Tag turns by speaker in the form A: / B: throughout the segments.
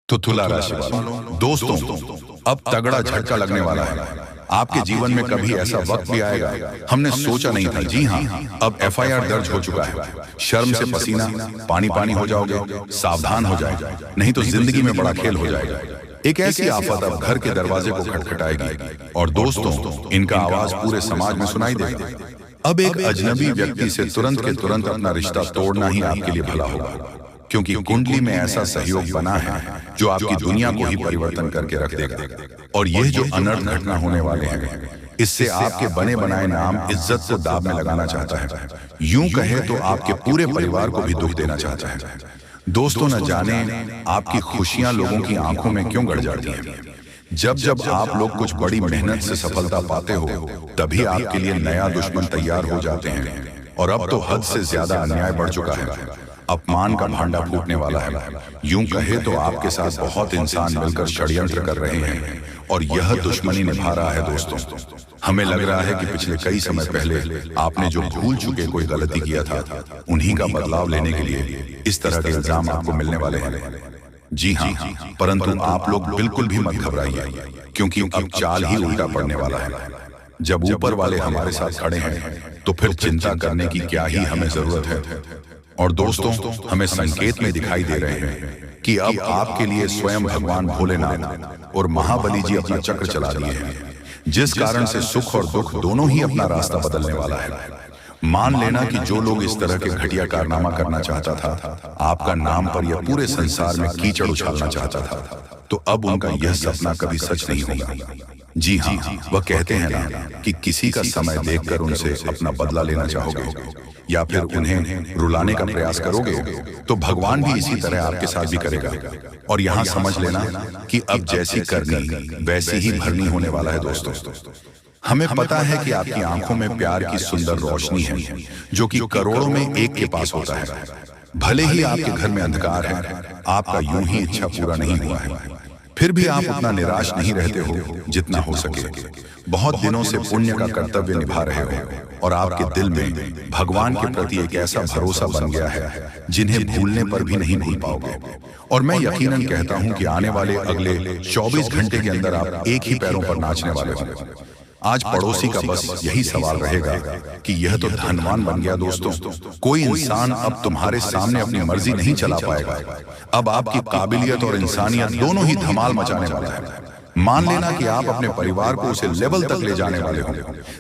A: तो तुला राशि वालों, दोस्तों, अब तगड़ा झटका लगने वाला है। आपके जीवन में कभी ऐसा वक्त भी आएगा, हमने सोचा नहीं था। जी हाँ, अब एफआईआर दर्ज हो चुका है। शर्म से पसीना पानी पानी हो जाओगे, सावधान हो जाए, नहीं तो जिंदगी में बड़ा खेल हो जाएगा। एक ऐसी आफत अब घर के दरवाजे को खटखटाएगी और दोस्तों, इनका आवाज पूरे समाज में सुनाई देगा। अब एक अजनबी व्यक्ति से तुरंत के तुरंत अपना रिश्ता तोड़ना ही आपके लिए भला होगा, क्योंकि कुंडली में ऐसा सहयोग बना है जो आपकी दुनिया को ही परिवर्तन करके रख देगा। और यह जो अनर्थ घटना होने वाले हैं, इससे आपके बने बनाए नाम इज्जत को दाव में लगाना चाहता है। यूं कहे तो आपके पूरे परिवार को भी दुख देना चाहता है। दोस्तों, न जाने आपकी खुशियां लोगों की आंखों में क्यों गड़ जाती हैं। जब जब आप लोग कुछ बड़ी मेहनत से सफलता पाते हो, तभी आपके लिए नया दुश्मन तैयार हो जाते हैं। और अब तो हद से ज्यादा अन्याय बढ़ चुका है। अपमान का भांडा फूटने वाला है। यूं कहे तो आपके साथ बहुत इंसान मिलकर षड्यंत्र कर रहे हैं और यह दुश्मनी निभा रहा है। दोस्तों, हमें लग रहा है कि पिछले कई समय पहले आपने जो भूल चुके कोई गलती किया था, उन्हीं का बदलाव लेने के लिए इस तरह के इल्जाम आपको मिलने वाले हैं। जी हाँ, परंतु आप लोग बिल्कुल भी मत घबराइए, क्योंकि अब चाल ही उल्टा पड़ने वाला है। जब ऊपर वाले हमारे साथ खड़े हैं, तो फिर चिंता करने की क्या ही हमें जरूरत है। और दोस्तों, हमें संकेत में दिखाई दे रहे हैं कि अब आपके लिए स्वयं भगवान भोलेनाथ और महाबली जी अपना चक्र चला दिए हैं, जिस कारण से सुख और दुख दोनों ही अपना रास्ता बदलने वाला है। मान लेना कि जो लोग इस तरह के घटिया कारनामा करना चाहता था, आपका नाम पर या पूरे संसार में कीचड़ उछालना चाहता था, तो अब उनका यह सपना कभी सच नहीं होगा। जी हाँ, वह कहते हैं ना कि किसी का समय देखकर उनसे अपना बदला लेना चाहोगे या फिर उन्हें रुलाने का प्रयास करोगे, तो भगवान भी इसी तरह आपके साथ भी करेगा। और यहाँ समझ लेना कि अब जैसी करनी वैसी ही भरनी होने वाला है। दोस्तों, हमें पता है कि आपकी आंखों में प्यार की सुंदर रोशनी है, जो कि करोड़ों में एक के पास होता है। भले ही आपके घर में अंधकार है, आपका यूं ही इच्छा पूरा नहीं हुआ है, फिर भी आप उतना निराश नहीं रहते हो जितना हो सके। बहुत दिनों से पुण्य का कर्तव्य निभा रहे हो और आपके दिल में भगवान के प्रति एक ऐसा भरोसा बन गया है जिन्हें भूलने पर भी नहीं भूल पाओगे। और मैं यकीनन कहता हूं कि आने वाले अगले 24 घंटे के अंदर आप एक ही पैरों पर नाचने वाले हो। आज पड़ोसी का बस यही सवाल रहेगा कि यह तो धनवान बन गया। दोस्तों, कोई इंसान अब तुम्हारे सामने अपनी मर्जी नहीं चला पाएगा। अब आपकी काबिलियत और इंसानियत दोनों ही धमाल मचाने वाला है। मान लेना कि आप अपने परिवार को उसे लेवल तक ले जाने वाले हो,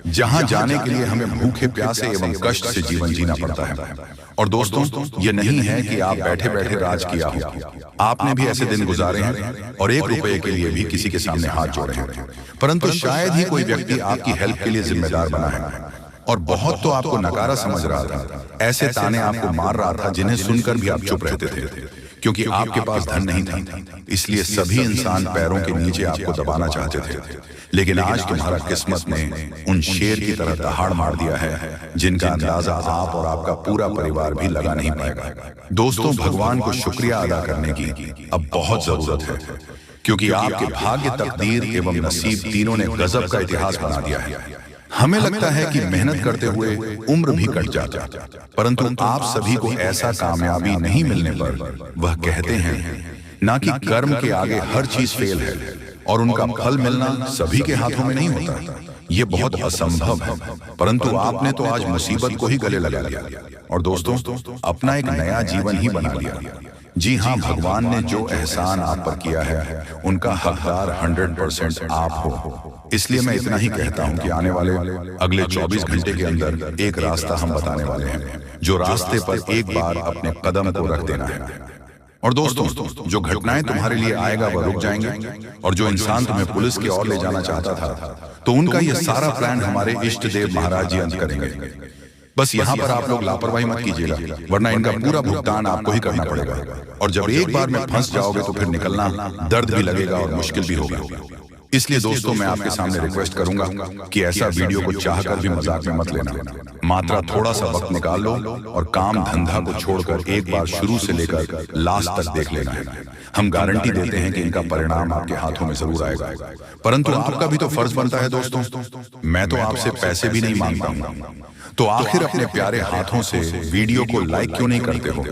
A: जहां जाने के लिए हमें भूखे प्यासे एवं कष्ट से जीवन जीना पड़ता है। और दोस्तों, ये नहीं है कि आप बैठे बैठे राज किया हो, आपने भी ऐसे दिन गुजारे हैं और 1 रुपए के लिए भी किसी के सामने हाथ जोड़े हैं, परंतु शायद ही कोई व्यक्ति आपकी हेल्प के लिए जिम्मेदार बना है। और बहुत तो आपको नकारा समझ रहा था, ऐसे ताने आपको मार रहा था जिन्हें सुनकर भी आप चुप रहते थे, क्योंकि आपके पास धन नहीं था। इसलिए सभी इंसान पैरों के नीचे आपको दबाना चाहते थे। लेकिन आज तुम्हारा किस्मत ने उन शेर की तरह दहाड़ मार दिया है, जिनका अंदाजा आप और आपका पूरा परिवार भी लगा नहीं पाएगा। दोस्तों, भगवान को शुक्रिया अदा करने की अब बहुत जरूरत है, क्योंकि आपके भाग्य, तकदीर एवं नसीब तीनों ने गजब का इतिहास बना दिया है। हमें लगता है कि मेहनत करते हुए उम्र भी कट जाता, परंतु आप सभी को ऐसा कामयाबी नहीं मिलने पर वह कहते हैं ना कि कर्म के आगे हर चीज फेल है और उनका फल मिलना सभी के हाथों में नहीं होता। ये बहुत असंभव है, परंतु आपने तो आज मुसीबत को ही गले लगा लिया और दोस्तों, अपना एक नया जीवन ही बना लिया। जी हाँ, भगवान ने जो एहसान आप पर किया है, उनका हकदार 100% आप हो। इसलिए मैं इतना ही कहता हूं कि आने वाले अगले 24 घंटे के अंदर एक रास्ता हम बताने वाले हैं, जो रास्ते पर एक बार अपने कदम को रख देना है। और दोस्तों, जो घटनाएं तुम्हारे लिए आएगा वह रुक जाएंगे, और जो इंसान तुम्हें पुलिस की ओर ले जाना चाहता था, तो उनका यह सारा प्लान हमारे इष्ट देव महाराज जी अंत करेंगे। बस यहाँ पर आप लोग लापरवाही मत कीजिएगा, वरना इनका पूरा भुगतान आपको ही करना पड़ेगा। और जब एक बार में फंस जाओगे तो फिर निकलना दर्द भी लगेगा और मुश्किल भी होगा। इसलिए दोस्तों, मैं आपके सामने रिक्वेस्ट करूंगा कि ऐसा वीडियो को चाहकर भी मजाक में मत लेना। मात्रा थोड़ा सा वक्त निकाल लो और काम धंधा को छोड़कर एक बार शुरू से लेकर लास्ट तक देख लेना है। हम गारंटी देते हैं कि इनका परिणाम आपके हाथों में जरूर आएगा, परंतु आपका भी तो फर्ज बनता है। दोस्तों, मैं तो आपसे पैसे भी नहीं मांगता हूं, तो आखिर अपने प्यारे हाथों से वीडियो को लाइक क्यों नहीं करते हो?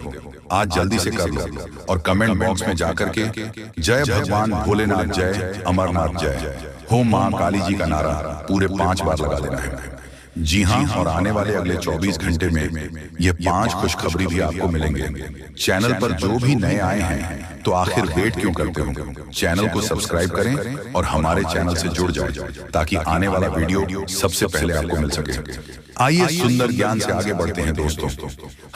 A: आज जल्दी से कर लो और कमेंट बॉक्स में जाकर के जय भगवान भोलेनाथ जय, अमरनाथ जय, हो मां काली जी का नारा पूरे 5 बार लगा देना है। जी हाँ, और आने वाले अगले 24 घंटे में ये 5 खुशखबरी भी आपको मिलेंगे। चैनल पर जो भी नए आए हैं तो आखिर वेट क्यों करते हो, चैनल को सब्सक्राइब करें और हमारे चैनल से जुड़ जाएं ताकि आने वाला वीडियो सबसे पहले आपको मिल सके। आइए सुंदर ज्ञान से आगे बढ़ते हैं दोस्तों।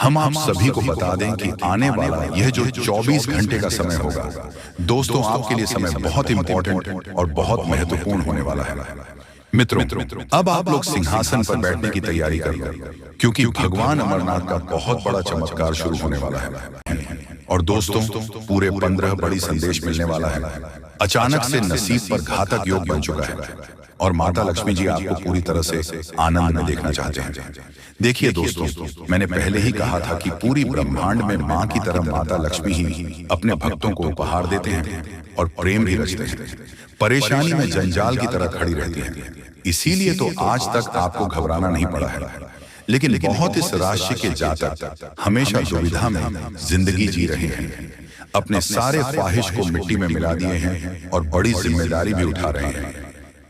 A: हम आप सभी को बता दें कि आने वाला यह जो 24 घंटे का समय होगा दोस्तों, आपके लिए समय बहुत इंपॉर्टेंट और बहुत महत्वपूर्ण होने वाला है। मित्रों, अब आप लोग सिंहासन पर बैठने की तैयारी कर लो, क्योंकि भगवान अमरनाथ का बहुत बड़ा चमत्कार शुरू होने वाला है। और दोस्तों, पूरे 15 बड़ी संदेश मिलने वाला है। अचानक से नसीब पर घातक योग बन चुका है और माता लक्ष्मी जी आपको पूरी तरह से आनंद में देखना चाहते हैं। देखिए दोस्तों, मैंने पहले ही कहा था कि पूरी ब्रह्मांड में माँ की तरह माता लक्ष्मी ही अपने भक्तों को उपहार देते हैं और प्रेम भी रचते हैं। परेशानी में जंजाल की तरह खड़ी रहती है, इसीलिए तो आज तक आपको घबराना नहीं पड़ा है। लेकिन बहुत इस राशि के जातक हमेशा दुविधा में जिंदगी जी रहे हैं, अपने सारे ख्वाहिश को मिट्टी में मिला दिए हैं और बड़ी जिम्मेदारी भी उठा रहे हैं।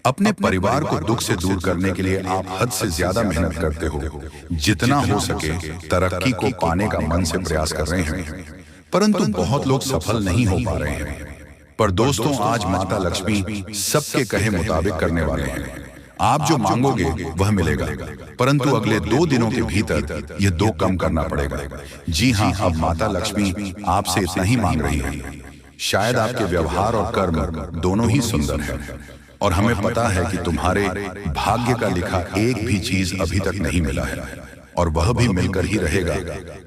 A: अपने परिवार को दुख से दूर करने के लिए आप हद से ज्यादा मेहनत करते हो, जितना हो सके तरक्की को पाने का मन से प्रयास कर रहे हैं, परंतु बहुत लोग सफल नहीं हो पा रहे हैं। पर दोस्तों, आज माता लक्ष्मी सबके कहे मुताबिक करने वाले हैं। आप जो मांगोगे वह मिलेगा, परंतु अगले 2 दिनों के भीतर यह 2 कम करना पड़ेगा। जी हाँ, अब माता लक्ष्मी आपसे इतना ही मांग रही है। शायद आपके व्यवहार और कर्म दोनों ही सुंदर हैं और हमें पता है कि तुम्हारे भाग्य का लिखा एक भी चीज अभी तक नहीं मिला है और वह भी मिलकर ही रहेगा,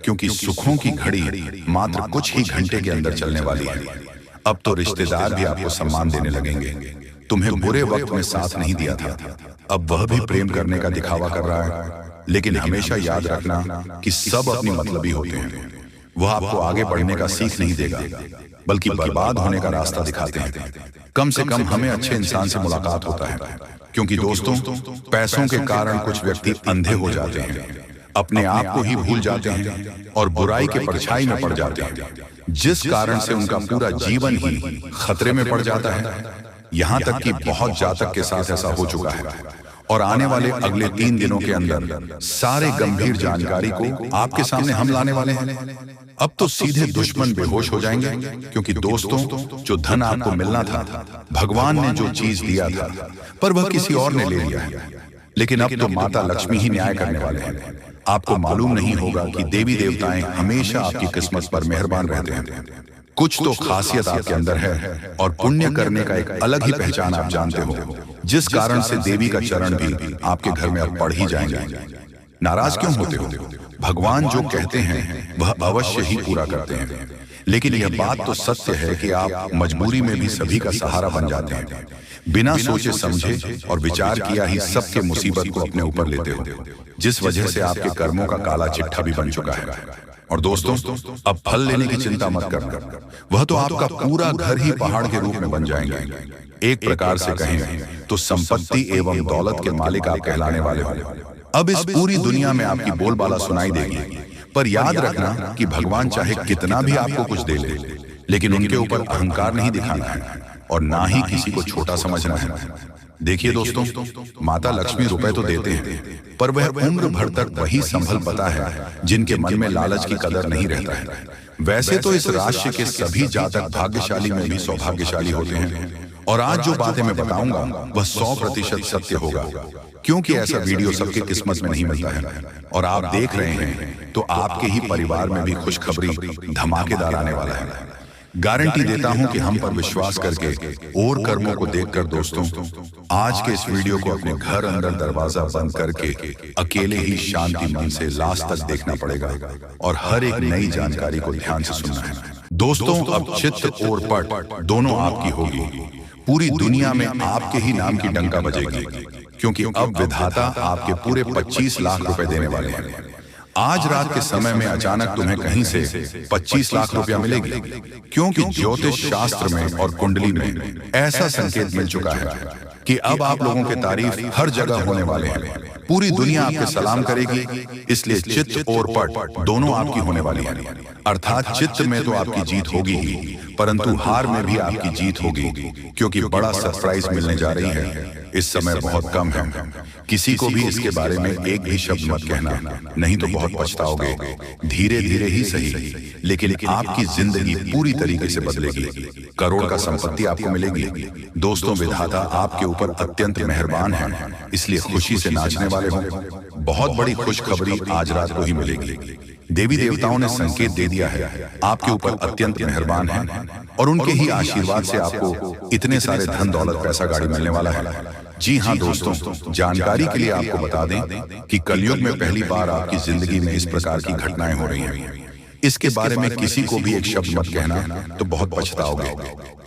A: क्योंकि सुखों की घड़ी मात्र कुछ ही घंटे के अंदर चलने वाली है। अब तो रिश्तेदार भी आपको सम्मान देने लगेंगे। तुम्हें बुरे वक्त में साथ नहीं दिया था, अब वह भी प्रेम करने का दिखावा कर रहा है। लेकिन हमेशा याद रखना कि सब अपनी मतलबी होते हैं। वह आपको आगे बढ़ने का सीख नहीं देगा, बल्कि बर्बाद होने का रास्ता दिखाते हैं। कम से कम हमें अच्छे इंसान से मुलाकात होता है, क्योंकि दोस्तों, पैसों के कारण कुछ व्यक्ति अंधे हो जाते हैं, अपने आप को ही भूल जाते हैं और बुराई के परछाई में पड़ जाते हैं, जिस कारण से उनका पूरा जीवन ही खतरे में पड़ जाता है। यहाँ तक कि बहुत जातक के साथ ऐसा हो चुका है और आने वाले अगले 3 दिनों के अंदर सारे गंभीर जानकारी को आपके सामने हम लाने वाले हैं। अब तो सीधे दुश्मन बेहोश हो जाएंगे, क्योंकि दोस्तों, जो धन आपको मिलना था, भगवान ने जो चीज दिया था, पर वह किसी और ने ले लिया है। लेकिन अब तो माता लक्ष्मी ही न्याय करने वाले हैं। आपको मालूम नहीं होगा कि देवी देवताएं हमेशा आपकी किस्मत पर मेहरबान रहते हैं। कुछ तो खासियत आपके अंदर है और पुण्य करने का एक अलग ही पहचान आप जानते हो, जिस कारण से देवी का चरण भी आपके घर में अब पड़ ही जाएंगे। नाराज क्यों होते हो? भगवान जो कहते हैं वह अवश्य ही पूरा करते हैं। लेकिन यह बात तो सत्य है कि आप मजबूरी में भी सभी का सहारा बन जाते हैं, बिना सोचे समझे और विचार किया ही सबके मुसीबत को अपने ऊपर लेते हो, जिस वजह से आपके कर्मों का काला चिट्ठा भी बन चुका है। और दोस्तों, अब फल लेने की चिंता मत करना, वह तो आपका पूरा घर ही पहाड़ के रूप में बन जाएंगे। एक प्रकार से कहें तो संपत्ति एवं दौलत के मालिक आप कहलाने वाले हो। अब इस पूरी दुनिया में आपकी बोलबाला सुनाई देगी, पर याद रखना कि भगवान चाहे कितना भी आपको कुछ दे ले, लेकिन उनके ऊपर अहंकार नहीं दिखाना है और ना ही किसी को छोटा समझना है। देखिए दोस्तों, माता लक्ष्मी रुपए तो देते हैं, पर वह उम्र भर तक वही संभल पाता है जिनके मन में लालच की कदर नहीं रहता है। वैसे तो इस राशि के सभी जातक भाग्यशाली में भी सौभाग्यशाली होते हैं और आज जो बातें मैं बताऊंगा वह 100% सत्य होगा, क्योंकि ऐसा वीडियो सबके किस्मत में नहीं मिलता है। और आप देख रहे हैं तो आपके ही परिवार में भी खुशखबरी धमाकेदार आने वाला है। गारंटी देता हूं कि हम पर विश्वास करके और कर्मों को देखकर दोस्तों, आज के इस वीडियो को अपने घर अंदर दरवाजा बंद करके अकेले ही शांति मन से लास्ट तक देखना पड़ेगा और हर एक नई जानकारी को ध्यान से सुनना है। दोस्तों, अब चित्त और पट दोनों आपकी होगी। पूरी दुनिया में आपके ही नाम की डंका बजेगी, क्योंकि अब विधाता आपके पूरे 25 लाख रुपए देने वाले हैं। आज रात के समय में अचानक तुम्हें कहीं से 25 लाख रुपया मिलेगी, क्योंकि ज्योतिष शास्त्र में और कुंडली में ऐसा संकेत मिल चुका है कि अब आप लोगों के तारीफ हर जगह होने वाले हैं। पूरी दुनिया आपके सलाम करेगी, इसलिए चित्त और पट दोनों आपकी होने वाली है। अर्थात चित्त में तो आपकी जीत होगी ही, परंतु हार में भी आपकी जीत होगी, क्योंकि बड़ा सरप्राइज मिलने जा रही है। इस समय बहुत कम है, किसी को भी इसके बारे में एक भी शब्द मत कहना, नहीं तो बहुत पछताओगे। धीरे धीरे ही सही, लेकिन आपकी जिंदगी पूरी तरीके से बदलेगी। करोड़ का संपत्ति आपको मिलेगी। दोस्तों, विधाता आपके ऊपर अत्यंत मेहरबान है, इसलिए खुशी से नाचने वाले हो। बहुत बड़ी खुशखबरी आज रात को ही मिलेगी। देवी देवताओं ने संकेत दे दिया है, आपके ऊपर अत्यंत मेहरबान है, और उनके ही आशीर्वाद से आपको इतने सारे धन दौलत पैसा गाड़ी मिलने वाला है। जी हाँ दोस्तों, जानकारी के लिए आपको बता दें कि कलयुग में पहली बार आपकी जिंदगी में इस प्रकार की घटनाएं हो रही हैं। इसके बारे में किसी को भी एक शब्द मत कहना, तो बहुत पछताओगे।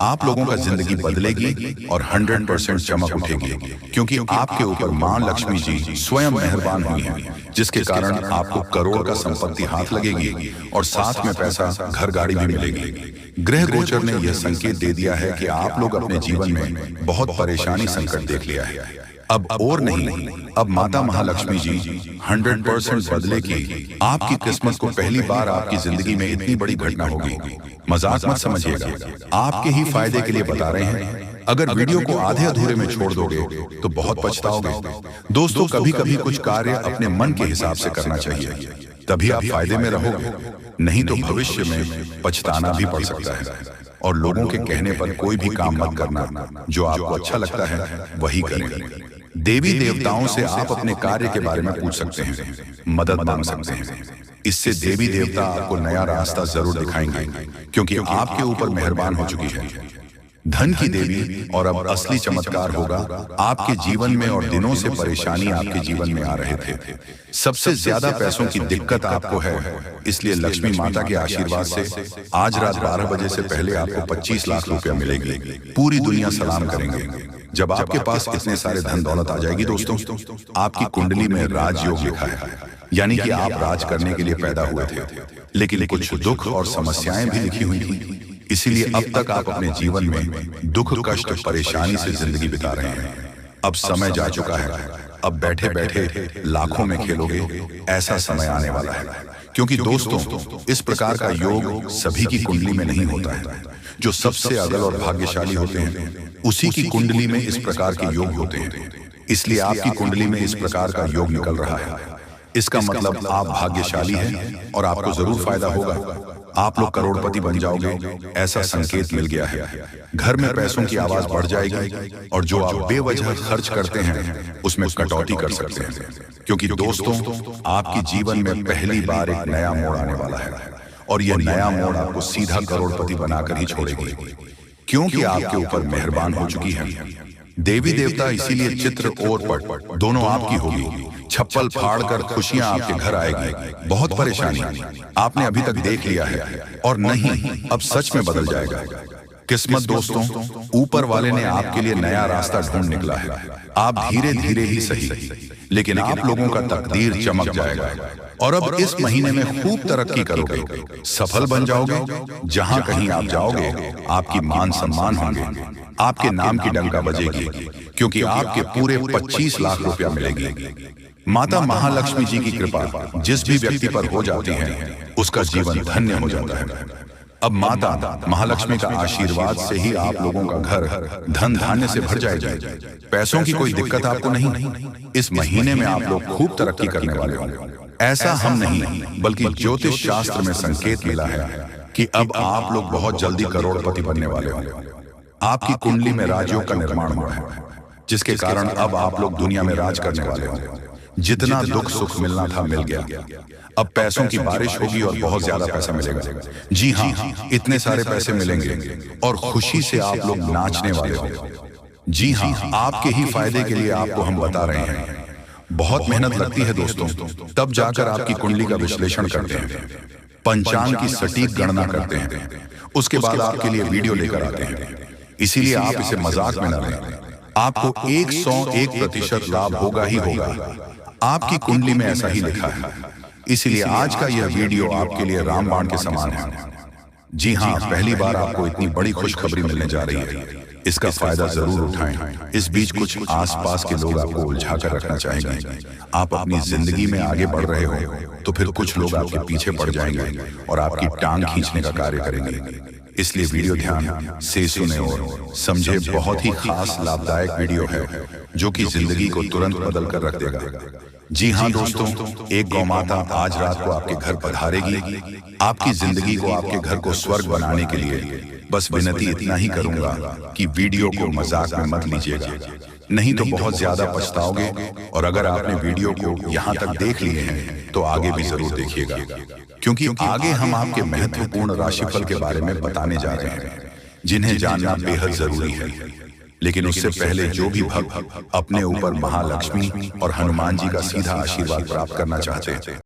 A: आप लोगों का जिंदगी बदलेगी और 100% चमक उठेगी, क्योंकि आपके ऊपर मां लक्ष्मी जी स्वयं मेहरबान हुई हैं, जिसके कारण आपको करोड़ का संपत्ति हाथ लगेगी और साथ में पैसा, घर गाड़ी भी मिलेगी। ग्रह गोचर ने यह संकेत दे दिया है कि आप लोग अपने जीवन में बहुत परेशानी संकट देख लिया है। अब और नहीं, अब माता महालक्ष्मी जी 100% बदलेगी। आपकी किस्मत को पहली बार आपकी जिंदगी में इतनी बड़ी घटना होगी। मजाक मत समझिएगा, आपके ही फायदे के लिए बता रहे हैं। अगर वीडियो को आधे अधूरे में छोड़ दोगे तो बहुत पछताओगे। दोस्तों, कभी कभी कुछ कार्य अपने मन के हिसाब से करना चाहिए, तभी आप फायदे में रहोगे, नहीं तो भविष्य में पछताना भी पड़ सकता है। और लोगों के कहने पर कोई भी काम मत करना, जो आपको अच्छा लगता है वही करें। देवी देवताओं से आप अपने कार्य के बारे में पूछ सकते हैं, मदद मांग सकते हैं। इससे देवी देवता आपको नया रास्ता जरूर दिखाएंगे, क्योंकि आपके ऊपर मेहरबान हो चुकी है। धन की देवी, और अब असली चमत्कार होगा आपके जीवन में। और दिनों से परेशानी आपके जीवन में आ रहे थे, सबसे ज्यादा पैसों की दिक्कत आपको है, इसलिए लक्ष्मी माता के आशीर्वाद से आज रात 12 बजे से पहले आपको 25 लाख रुपया मिलेगी। पूरी दुनिया सलाम करेंगे। जब आपके पास इतने सारे धन दौलत आ जाएगी दोस्तों, आपकी कुंडली में राजयोग लिखा है, यानी कि आप राज करने के लिए पैदा हुए थे, लेकिन कुछ दुख और समस्याएं भी लिखी हुई थी। इसीलिए अब तक आप अपने जीवन में दुख, कष्ट, परेशानी से जिंदगी बिता रहे हैं। अब समय जा चुका है, अब बैठे बैठे लाखों में खेलोगे, ऐसा समय आने वाला है। क्योंकि दोस्तों, इस प्रकार का योग सभी की कुंडली में नहीं होता है। जो सबसे अगल और भाग्यशाली होते हैं, उसी की कुंडली में इस प्रकार के योग होते हैं। इसलिए आपकी कुंडली में इस प्रकार का योग निकल रहा है। इसका मतलब आप भाग्यशाली हैं और आपको जरूर फायदा होगा। आप लोग करोड़पति बन जाओगे, ऐसा संकेत मिल गया है। घर में पैसों की आवाज बढ़ जाएगी, और जो आप बेवजह खर्च करते हैं उसमें कटौती कर सकते हैं। क्योंकि दोस्तों, आपके जीवन में पहली बार एक नया मोड़ आने वाला है, और यह नया मोड़ आपको सीधा करोड़पति बनाकर ही छोड़ेगी, क्योंकि आपके ऊपर मेहरबान हो चुकी है देवी देवता। इसीलिए चित्र और पट दोनों आपकी होगी। छप्पल फाड़ कर खुशियां आपके घर आएगी। बहुत परेशानी आपने अभी तक देख लिया है, और नहीं, अब सच में बदल जाएगा। किस्मत दोस्तों, ऊपर वाले ने आपके लिए नया रास्ता ढूंढ निकला है। आप धीरे धीरे ही सही, लेकिन आप लोगों का तकदीर चमक जाएगा। और अब इस महीने में खूब तरक्की करोगे, सफल बन जाओगे। जहां कहीं आप जाओगे, आपकी मान सम्मान होंगे, आपके नाम की डंका बजेगी, क्योंकि आपके पूरे 25 लाख रुपया मिलेगी। माता महालक्ष्मी जी की कृपा जिस भी व्यक्ति पर हो जाती है, उसका जीवन धन्य हो जाता है। अब माता महालक्ष्मी का आशीर्वाद से ही आप लोगों का घर धन धान्य से भर जाएगा। पैसों की कोई दिक्कत आपको नहीं। इस महीने में आप लोग खूब तरक्की करने वाले होंगे। ऐसा हम नहीं, बल्कि ज्योतिष शास्त्र में संकेत मिला है कि अब आप लोग बहुत जल्दी करोड़पति बनने वाले होंगे। आपकी कुंडली में राजयोग का निर्माण हुआ है, जिसके कारण अब आप लोग दुनिया में राज करने वाले होंगे। जितना दुख सुख मिलना था मिल गया। अब पैसों की बारिश होगी और बहुत ज्यादा पैसा मिलेगा। जी हाँ, इतने सारे पैसे मिलेंगे और खुशी से आप लोग नाचने वाले होंगे। जी हाँ, आपके ही फायदे के लिए आपको हम बता रहे हैं। बहुत मेहनत लगती है दोस्तों, तब जाकर आपकी कुंडली का विश्लेषण करते हैं, पंचांग की सटीक गणना करते हैं, उसके बाद आपके लिए वीडियो लेकर आते हैं। इसीलिए आप इसे मजाक में न लें। आपको 101% लाभ होगा ही होगा। आपकी कुंडली में ऐसा ही लिखा है। इसीलिए आज का यह वीडियो आपके लिए रामबाण के समान है। जी हाँ, पहली बार आपको इतनी बड़ी खुशखबरी मिलने जा रही है। इसका फायदा जरूर उठाएं। इस बीच कुछ आसपास के लोग आपको उलझा कर रखना चाहेंगे। आप अपनी जिंदगी में आगे बढ़ रहे हो तो फिर कुछ लोग आपके पीछे पड़ जाएंगे और आपकी टांग खींचने का कार्य करेंगे। इसलिए वीडियो ध्यान से सुने और समझे। बहुत ही खास लाभदायक वीडियो है जो कि जिंदगी को तुरंत बदल कर रख देगा। जी हाँ दोस्तों, एक गौ माता आज रात को आपके घर पधारेगी। आपकी जिंदगी को, आपके घर को स्वर्ग बनाने के लिए बस विनती इतना ही करूंगा कि वीडियो को मजाक में मत लीजिएगा, नहीं तो बहुत ज्यादा पछताओगे। और अगर आपने वीडियो को यहाँ तक देख लिए हैं तो आगे भी जरूर देखिएगा, क्योंकि आगे हम आपके महत्वपूर्ण राशिफल के बारे में बताने जा रहे हैं जिन्हें जानना बेहद जरूरी है। लेकिन उससे पहले जो भी भक्त अपने ऊपर महालक्ष्मी और हनुमान जी का सीधा आशीर्वाद प्राप्त करना चाहते हैं